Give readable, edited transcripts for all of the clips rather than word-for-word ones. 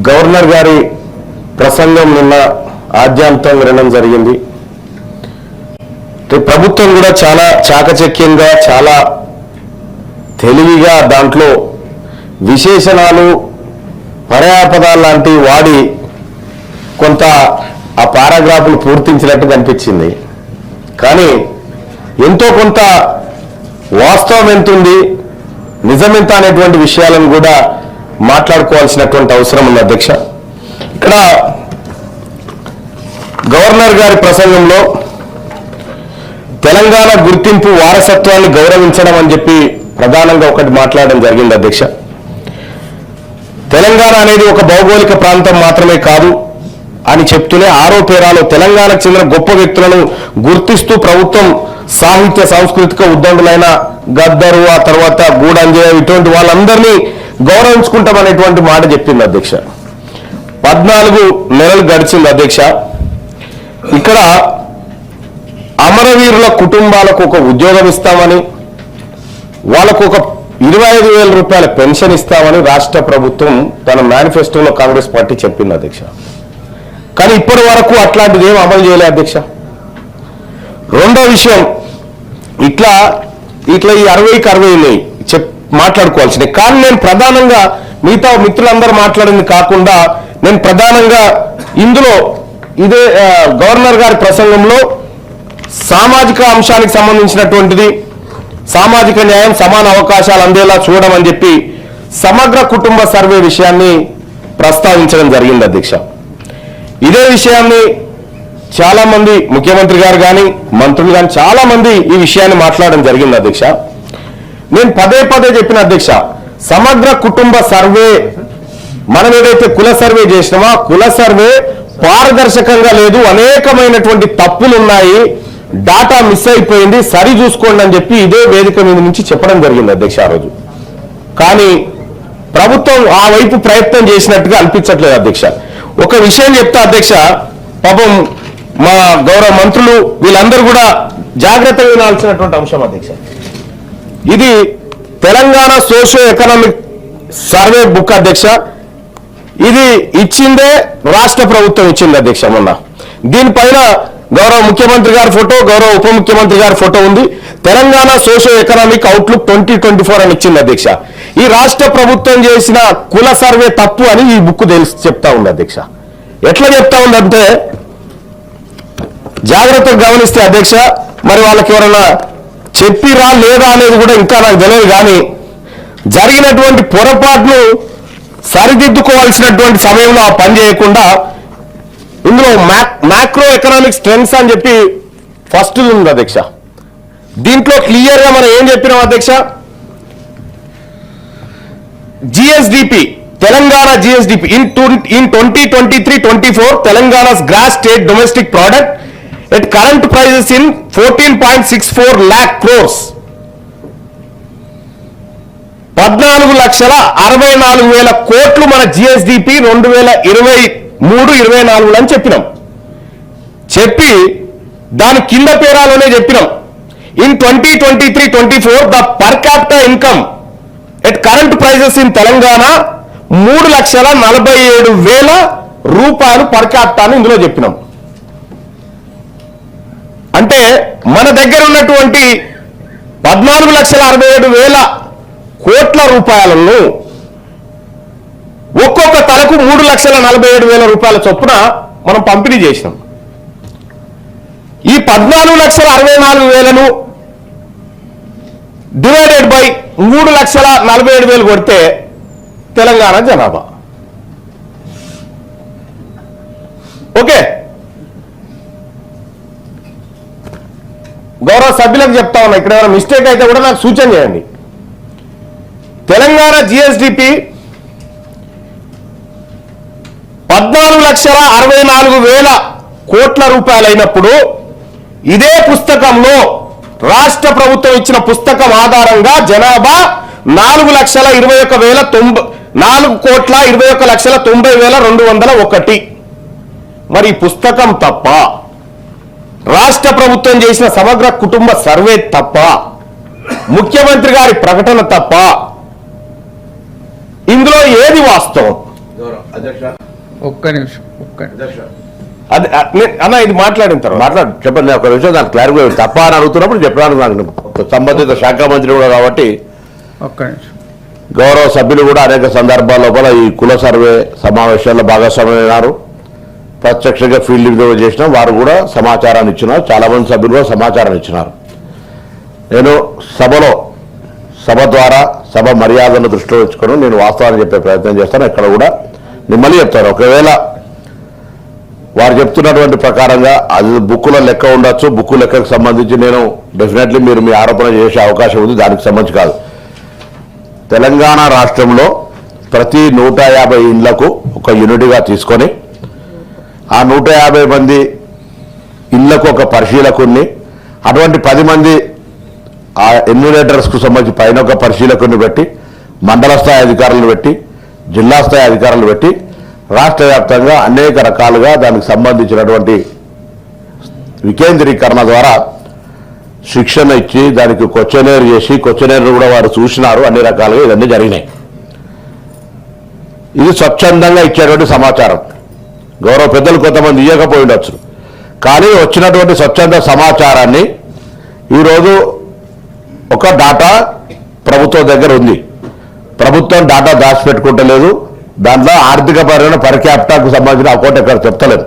Governor గారి ప్రసంగం నిన్న ఆద్యాంతం వినడం జరిగింది. ప్రభుత్వం కూడా చాలా చాకచక్యంగా చాలా తెలివిగా దాంట్లో విశేషణాలు పర్యాపదాలు లాంటి వాడి కొంత ఆ పారాగ్రాఫ్లు పూర్తించినట్టు కనిపించింది. కానీ ఎంతో కొంత వాస్తవం ఎంతుంది, నిజమెంత అనేటువంటి విషయాలను కూడా మాట్లాడుకోవాల్సినటువంటి అవసరం ఉంది అధ్యక్ష. ఇక్కడ గవర్నర్ గారి ప్రసంగంలో తెలంగాణ గుర్తింపు వారసత్వాన్ని గౌరవించడం అని చెప్పి ప్రధానంగా ఒకటి మాట్లాడడం జరిగింది అధ్యక్ష. తెలంగాణ అనేది ఒక భౌగోళిక ప్రాంతం మాత్రమే కాదు అని చెప్తూనే ఆరో పేరాలో తెలంగాణకు చెందిన గొప్ప వ్యక్తులను గుర్తిస్తూ ప్రభుత్వం సాహిత్య సాంస్కృతిక ఉద్దండులైన గద్దరు, ఆ తర్వాత గూడంజయ ఇటువంటి వాళ్ళందరినీ గౌరవించుకుంటామనేటువంటి మాట చెప్పింది అధ్యక్ష. 14 నెలలు గడిచింది అధ్యక్ష. ఇక్కడ అమరవీరుల కుటుంబాలకు ఒక ఉద్యోగం ఇస్తామని, వాళ్ళకు ఒక 25,000 రూపాయల పెన్షన్ ఇస్తామని రాష్ట్ర ప్రభుత్వం తన మేనిఫెస్టోలో కాంగ్రెస్ పార్టీ చెప్పింది అధ్యక్ష. కానీ ఇప్పటి వరకు అట్లాంటిది ఏం అమలు చేయలే అధ్యక్ష. రెండో విషయం, ఇట్లా ఈ 60కి 60 మాట్లాడుకోవాల్సినవి. కానీ నేను ప్రధానంగా మిగతా మిత్రులందరూ మాట్లాడింది కాకుండా నేను ప్రధానంగా ఇందులో ఇదే గవర్నర్ గారి ప్రసంగంలో సామాజిక అంశానికి సంబంధించినటువంటిది, సామాజిక న్యాయం సమాన అవకాశాలు అందేలా చూడడం అని చెప్పి సమగ్ర కుటుంబ సర్వే విషయాన్ని ప్రస్తావించడం జరిగింది అధ్యక్ష. ఇదే విషయాన్ని చాలా మంది ముఖ్యమంత్రి గారు కానీ మంత్రులు కానీ చాలా మంది ఈ విషయాన్ని మాట్లాడడం జరిగింది అధ్యక్ష. నేను పదే చెప్పిన అధ్యక్ష, సమగ్ర కుటుంబ సర్వే మనం ఏదైతే కుల సర్వే చేసినామో కుల సర్వే పారదర్శకంగా లేదు, అనేకమైనటువంటి తప్పులు ఉన్నాయి, డాటా మిస్ అయిపోయింది, సరి చూసుకోండి అని చెప్పి ఇదే వేదిక మీద నుంచి చెప్పడం జరిగింది అధ్యక్ష ఆ రోజు. కానీ ప్రభుత్వం ఆ వైపు ప్రయత్నం చేసినట్టుగా అనిపించట్లేదు అధ్యక్ష. ఒక విషయం చెప్తా అధ్యక్ష, పాపం మా గౌరవ మంత్రులు వీళ్ళందరూ కూడా జాగ్రత్తగా వినాల్సినటువంటి అంశం అధ్యక్ష. ఇది Telangana socio economic survey book అధ్యక్ష. ఇది ఇచ్చిందే రాష్ట్ర ప్రభుత్వం ఇచ్చింది అధ్యక్ష మొన్న. దీనిపైన గౌరవ ముఖ్యమంత్రి గారి ఫోటో, గౌరవ ఉప ముఖ్యమంత్రి గారి ఫోటో ఉంది. తెలంగాణ సోషియో ఎకనామిక్ అవుట్లుక్ 2024 అని ఇచ్చింది అధ్యక్ష. ఈ రాష్ట్ర ప్రభుత్వం చేసిన కుల సర్వే తప్పు అని ఈ బుక్ చెప్తా ఉంది అధ్యక్ష. ఎట్లా చెప్తా ఉందంటే జాగ్రత్తగా గమనిస్తే అధ్యక్ష, మరి వాళ్ళకి ఎవరైనా చెప్పిరా లేదా అనేది కూడా ఇంకా నాకు తెలియదు. కానీ జరిగినటువంటి పొరపాట్లు సరిదిద్దుకోవాల్సినటువంటి సమయంలో ఆ పని చేయకుండా ఇందులో మ్యాక్రో ఎకనామిక్స్ ట్రెండ్స్ అని చెప్పి ఫస్ట్ ఉంది అధ్యక్ష. దీంట్లో క్లియర్ గా మనం ఏం చెప్పినాం అధ్యక్ష, GSDP Telangana GSDP in 2023-24 తెలంగాణ's gross state domestic product at current prices in 14.64 lakh crores 14,64,000 కోట్లు మన జిఎస్డిపి 2023-24 అని చెప్పినాం. చెప్పి దాని కింద పేరాలోనే చెప్పినాం, in 2023-24 the per capital income at current prices in Telangana 3,47,000 రూపాయలు పర్ క్యాపిటల్ అని ఇందులో చెప్పినాం. అంటే మన దగ్గర ఉన్నటువంటి 14,67,000 కోట్ల రూపాయలను ఒక్కొక్క తలకు 3,47,000 రూపాయల చొప్పున మనం పంపిణీ చేసినాం. ఈ 14,64,000 డివైడెడ్ బై 3,47,000 కొడితే తెలంగాణ జనాభా. ఓకే, గౌరవ సభ్యులకు చెప్తా ఉన్నా, ఇక్కడ ఏమైనా మిస్టేక్ అయితే కూడా నాకు సూచన చేయండి. తెలంగాణ జిఎస్డిపి 14,64,000 కోట్ల రూపాయలైనప్పుడు ఇదే పుస్తకంలో రాష్ట్ర ప్రభుత్వం ఇచ్చిన పుస్తకం ఆధారంగా జనాభా 4,21,90,201. మరి పుస్తకం తప్ప, రాష్ట్ర ప్రభుత్వం చేసిన సమగ్ర కుటుంబ సర్వే తప్ప, ముఖ్యమంత్రి గారి ప్రకటన తప్ప, ఇందులో ఏది వాస్తవం? ఒక్క నిమిషం అన్న ఇది మాట్లాడిన తర్వాత చెప్పండి. ఒక విషయం దానికి క్లారిఫై తప్ప అని అడుగుతున్నప్పుడు చెప్పడానికి నాకు సంబంధిత శాఖ మంత్రి కూడా కాబట్టి ఒక్క నిమిషం. గౌరవ సభ్యులు కూడా అనేక సందర్భాల లోపల ఈ కుల సర్వే సమావేశాల్లో భాగస్వామ్యమైనారు. ప్రత్యక్షంగా ఫీల్డ్ విజిట్ చేసిన వారు కూడా సమాచారాన్ని ఇచ్చినారు. చాలా మంది సభ్యులు కూడా సమాచారం ఇచ్చినారు. నేను సభ ద్వారా సభ మర్యాదను దృష్టిలో ఉంచుకొని నేను వాస్తవాన్ని చెప్పే ప్రయత్నం చేస్తాను. ఇక్కడ కూడా మిమ్మల్ని చెప్తాను. ఒకవేళ వారు చెప్తున్నటువంటి ప్రకారంగా అది బుక్కుల లెక్క ఉండొచ్చు. బుక్కు లెక్కకు సంబంధించి నేను డెఫినెట్లీ మీరు మీ ఆరోపణ చేసే అవకాశం ఉంది. దానికి సంబంధించి కాదు. తెలంగాణ రాష్ట్రంలో ప్రతి 150 ఇండ్లకు ఒక యూనిట్గా తీసుకొని ఆ 150 మంది ఇళ్లకు ఒక పరిశీలకుని, అటువంటి 10 మంది ఆ ఎన్యూమరేటర్స్కు సంబంధించి పైన ఒక పరిశీలకుని పెట్టి, మండల స్థాయి అధికారులను పెట్టి, జిల్లా స్థాయి అధికారులు పెట్టి రాష్ట్ర వ్యాప్తంగా అనేక రకాలుగా దానికి సంబంధించినటువంటి వికేంద్రీకరణ ద్వారా శిక్షణ ఇచ్చి దానికి క్వశ్చనేర్ చేసి క్వశ్చనేర్ కూడా వారు చూసినారు. అన్ని రకాలుగా ఇవన్నీ జరిగినాయి. ఇది స్వచ్ఛందంగా ఇచ్చేటువంటి సమాచారం. గౌరవ పెద్దలు కొంతమంది ఇవ్వకపోయి ఉండొచ్చు. కానీ వచ్చినటువంటి స్వచ్ఛంద సమాచారాన్ని ఈరోజు ఒక డాటా ప్రభుత్వం దగ్గర ఉంది. ప్రభుత్వం డాటా దాచిపెట్టుకుంటలేదు. దాంట్లో ఆర్థిక పరమైన పర్ క్యాపిటాకు సంబంధించిన అకౌంట్ ఎక్కడ చెప్తలేదు.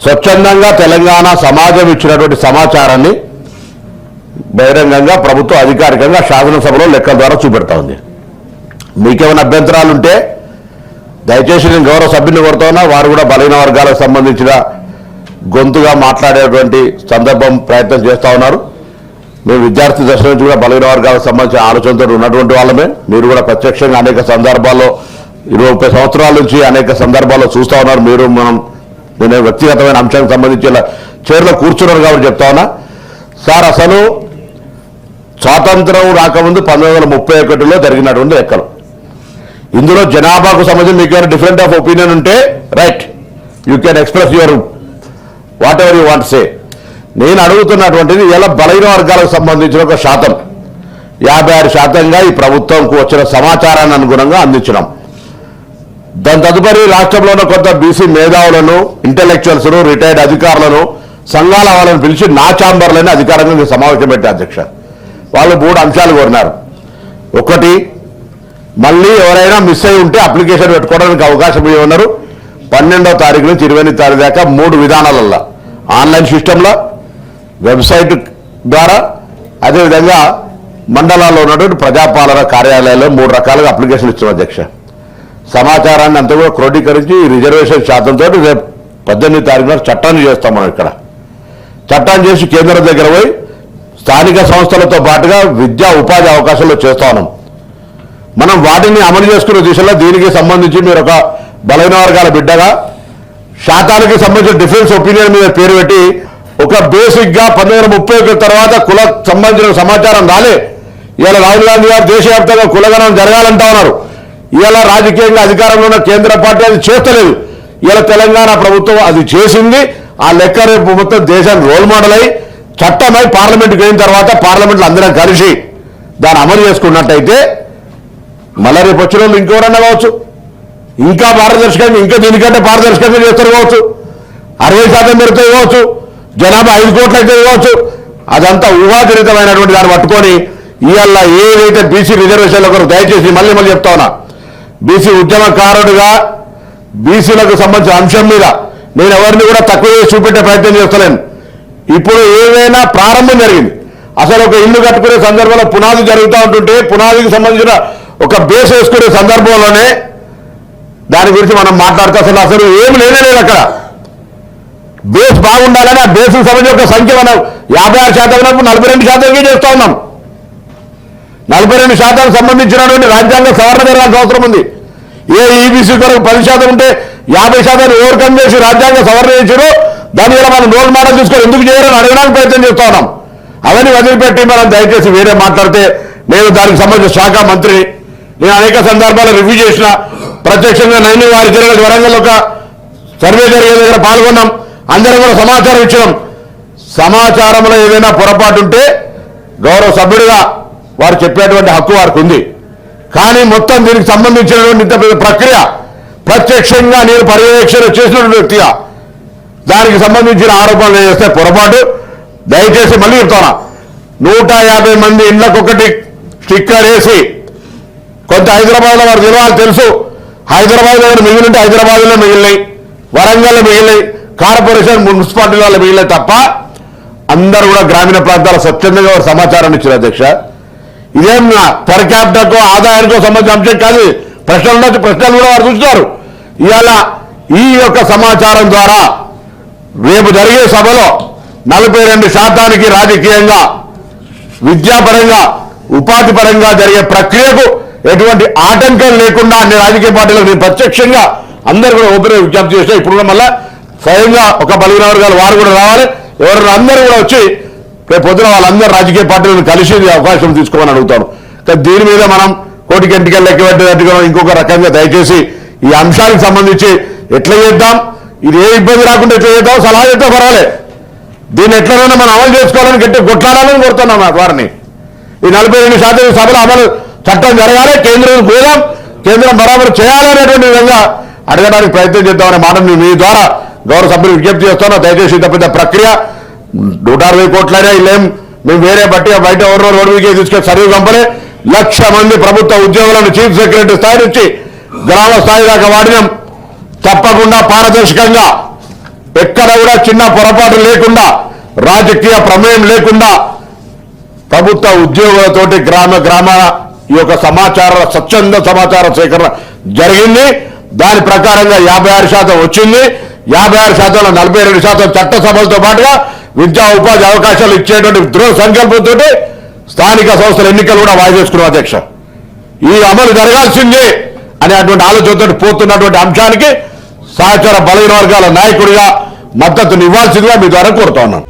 స్వచ్ఛందంగా తెలంగాణ సమాజం ఇచ్చినటువంటి సమాచారాన్ని బహిరంగంగా ప్రభుత్వం అధికారికంగా శాసనసభలో లెక్కల ద్వారా చూపెడతా ఉంది. మీకేమైనా అభ్యంతరాలు ఉంటే దయచేసి నేను గౌరవ సభ్యుని కోరుతున్నా. వారు కూడా బలహీన వర్గాలకు సంబంధించిన గొంతుగా మాట్లాడేటువంటి సందర్భం ప్రయత్నం చేస్తూ ఉన్నారు. మేము విద్యార్థి దశ నుంచి కూడా బలహీన వర్గాలకు సంబంధించిన ఆలోచనతో ఉన్నటువంటి వాళ్ళమే. మీరు కూడా ప్రత్యక్షంగా అనేక సందర్భాల్లో 20-30 సంవత్సరాల నుంచి అనేక సందర్భాల్లో చూస్తూ ఉన్నారు. మీరు నేను వ్యక్తిగతమైన అంశానికి సంబంధించి చైర్లో కూర్చున్నారు కాబట్టి చెప్తా ఉన్నా. సార్, అసలు స్వాతంత్రం రాకముందు 1931లో జరిగినటువంటి లెక్కలు. ఇందులో జనాభాకు సంబంధించి మీకు ఏమైనా డిఫరెంట్ ఆఫ్ ఒపీనియన్ ఉంటే right, you can express your what ever you want say. నేను అడుగుతున్నటువంటిది ఇలా బలహీన వర్గాలకు సంబంధించిన ఒక శాతం 56% ఈ ప్రభుత్వంకు వచ్చిన సమాచారాన్ని అనుగుణంగా అందించడం. దాని తదుపరి రాష్ట్రంలో ఉన్న కొంత బీసీ మేధావులను, ఇంటెలెక్చువల్స్ను, రిటైర్డ్ అధికారులను, సంఘాల వాళ్ళని పిలిచి నా ఛాంబర్లోనే అధికారంగా సమావేశం పెట్టే అధ్యక్ష. వాళ్ళు 3 అంశాలు కోరినారు. ఒకటి, మళ్ళీ ఎవరైనా మిస్ అయి ఉంటే అప్లికేషన్ పెట్టుకోవడానికి అవకాశం ఇవ్వన్నారు. 12వ తారీఖు నుంచి 28వ తారీఖు దాకా 3 విధానాలలో, ఆన్లైన్ సిస్టంలో, వెబ్సైట్ ద్వారా, అదేవిధంగా మండలాల్లో ఉన్నటువంటి ప్రజాపాలన కార్యాలయాల్లో 3 రకాలుగా అప్లికేషన్ ఇచ్చాం అధ్యక్ష. సమాచారాన్ని అంతా కూడా క్రోడీకరించి రిజర్వేషన్ శాతంతో రేపు 18వ తారీఖున చట్టాన్ని చేస్తాం. మనం ఇక్కడ చట్టాన్ని చేసి కేంద్రం దగ్గర పోయి స్థానిక సంస్థలతో పాటుగా విద్యా ఉపాధి అవకాశాలు చేస్తా ఉన్నాం. మనం వాటిని అమలు చేసుకునే దిశలో దీనికి సంబంధించి మీరు ఒక బలహీన వర్గాల బిడ్డగా శాతానికి సంబంధించిన డిఫరెన్స్ ఒపీనియన్ మీద పేరు పెట్టి ఒక బేసిక్గా 1931 తర్వాత కుల సంబంధించిన సమాచారం రాలే. ఇవాళ రాహుల్ గాంధీ గారు దేశవ్యాప్తంగా కులగణన జరగాలంటా ఉన్నారు. ఇవాళ రాజకీయంగా అధికారంలో ఉన్న కేంద్ర పార్టీ అది చేస్తలేదు. ఇవాళ తెలంగాణ ప్రభుత్వం అది చేసింది. ఆ లెక్క రేపు మొత్తం దేశానికి రోల్ మోడల్ అయి చట్టమై పార్లమెంట్కి అయిన తర్వాత పార్లమెంట్లో అందరం కలిసి దాన్ని అమలు చేసుకున్నట్టయితే మళ్ళీ రేపు వచ్చిన వాళ్ళు ఇంకెవరన్నా కావచ్చు, ఇంకా పారదర్శకంగా, ఇంకా దీనికంటే పారదర్శకంగా చేస్తారు కావచ్చు, 60% పెడితే ఇవ్వచ్చు, జనాభా 5 కోట్ల అయితే ఇవ్వచ్చు. అదంతా ఊహాజనితమైనటువంటి దాన్ని పట్టుకొని ఇవాళ ఏదైతే బీసీ రిజర్వేషన్ల కొరకు దయచేసి మళ్ళీ చెప్తా ఉన్నా, బీసీ ఉద్యమకారుడుగా బీసీలకు సంబంధించిన అంశం మీద నేను ఎవరిని కూడా తక్కువ చేసి చూపెట్టే ప్రయత్నం చేస్తలేను. ఇప్పుడు ఏదైనా ప్రారంభం జరిగింది. అసలు ఒక ఇల్లు కట్టుకునే సందర్భంలో పునాది జరుగుతూ ఉంటుంటే పునాదికి సంబంధించిన ఒక బేస్ వేసుకునే సందర్భంలోనే దాని గురించి మనం మాట్లాడితే అసలు ఏమి లేనే లేదు. అక్కడ బేస్ బాగుండాలని ఆ బేస్కి సంబంధించిన ఒక సంఖ్య మనం 56% ఉన్నప్పుడు 42% చేస్తూ ఉన్నాం. 42% సంబంధించినటువంటి రాజ్యాంగ సవరణ జరగాల్సిన అవసరం ఉంది. ఏ ఈబీసీ కొరకు 10% ఉంటే 50% ఓవర్కమ్ చేసి రాజ్యాంగ సవరణ చేసారు. దాని వల్ల మనం రోల్ మోడల్ తీసుకొని ఎందుకు చేయాలని అడగడానికి ప్రయత్నం చేస్తూ ఉన్నాం. అవన్నీ వదిలిపెట్టి మనం దయచేసి వేరే మాట్లాడితే, నేను దానికి సంబంధించిన శాఖ మంత్రిని, నేను అనేక సందర్భాల్లో రివ్యూ చేసిన, ప్రత్యక్షంగా 9 వారి జరిగిన వరంగల్ ఒక సర్వే జరిగే దగ్గర పాల్గొన్నాం. అందరం కూడా సమాచారం ఇచ్చినాం. సమాచారంలో ఏదైనా పొరపాటు ఉంటే గౌరవ సభ్యుడిగా వారు చెప్పేటువంటి హక్కు వారికి ఉంది. కానీ మొత్తం దీనికి సంబంధించినటువంటి ఇంత ప్రక్రియ ప్రత్యక్షంగా నేను పర్యవేక్షణ చేసినటువంటి వ్యక్తిగా దానికి సంబంధించిన ఆరోపణలు చేస్తే పొరపాటు. దయచేసి మళ్ళీ చెప్తాను, 150 మంది ఇళ్లకొకటి స్టిక్కర్ వేసి కొంత హైదరాబాద్లో వారు నిలవాలి తెలుసు. హైదరాబాద్ దగ్గర మిగిలింటే హైదరాబాద్లో మిగిలినాయి, వరంగల్లో మిగిలినాయి, కార్పొరేషన్ మున్సిపాలిటీలలో మిగిలినాయి తప్ప అందరూ కూడా గ్రామీణ ప్రాంతాల స్వచ్ఛందంగా వారు సమాచారాన్ని ఇచ్చారు అధ్యక్ష. ఇదేం పర్ క్యాపిటల్కో ఆదాయానికో సంబంధించిన అంశం కాదు. ప్రశ్నలు కూడా వారు చూస్తున్నారు. ఇవాళ ఈ యొక్క సమాచారం ద్వారా రేపు జరిగే సభలో 42% రాజకీయంగా, విద్యాపరంగా, ఉపాధి పరంగా జరిగే ప్రక్రియకు ఎటువంటి ఆటంకం లేకుండా అన్ని రాజకీయ పార్టీలకు నేను ప్రత్యక్షంగా అందరూ కూడా ఓపెన్ విజ్ఞప్తి చేస్తే ఇప్పుడు కూడా మళ్ళా స్వయంగా ఒక 12 వర్గాలు వారు కూడా రావాలి. ఎవరైనా అందరూ కూడా వచ్చి రేపు పొద్దున వాళ్ళందరూ రాజకీయ పార్టీలను కలిసి అవకాశం తీసుకోమని అడుగుతాను. కానీ దీని మీద మనం కోటికి ఎంటికలు లెక్క పెట్టేటట్టుగా ఇంకొక రకంగా దయచేసి ఈ అంశానికి సంబంధించి ఎట్లా చేద్దాం, ఇది ఏ ఇబ్బంది రాకుండా ఎట్లా చేద్దాం సలహా చేస్తే పర్వాలేదు. దీన్ని ఎట్లనైనా మనం అమలు చేసుకోవాలని గట్టి కొట్లాడాలని కోరుతున్నాం ఆ వారిని. ఈ 42% సభలో అమలు చట్టం జరగాలి, కేంద్రం పోదాం, కేంద్రం బరాబరు చేయాలనేటువంటి విధంగా అడగడానికి ప్రయత్నం చేద్దామనే మాట మీ ద్వారా గౌరవ సభ్యులు విజ్ఞప్తి చేస్తున్నా. దయచేసి ఇంత పెద్ద ప్రక్రియ 160 కోట్లైనా ఇల్లేం మేము వేరే బట్టి బయట ఎవరో రోడ్డు మీదకి తీసుకెళ్ళి సర్వీస్ పంపలే. 1,00,000 మంది ప్రభుత్వ ఉద్యోగులను చీఫ్ సెక్రటరీ స్థాయి నుంచి గ్రామ స్థాయి దాకా వాడినాం. తప్పకుండా పారదర్శకంగా ఎక్కడ కూడా చిన్న పొరపాటు లేకుండా, రాజకీయ ప్రమేయం లేకుండా ప్రభుత్వ ఉద్యోగులతోటి గ్రామ ఈ యొక్క స్వచ్ఛంద సమాచార సేకరణ జరిగింది. దాని ప్రకారంగా 56% వచ్చింది. 56%లో 42% చట్టసభలతో పాటుగా విద్యా ఉపాధి అవకాశాలు ఇచ్చేటువంటి దృఢ సంకల్పంతో స్థానిక సంస్థల ఎన్నికలు కూడా వాయిదేసుకున్నాం అధ్యక్ష. ఈ అమలు జరగాల్సిందే అనేటువంటి ఆలోచనతో పోతున్నటువంటి అంశానికి సహచర బలహీన వర్గాల నాయకుడిగా మద్దతునివ్వాల్సిందిగా మీ ద్వారా కోరుతా ఉన్నాను.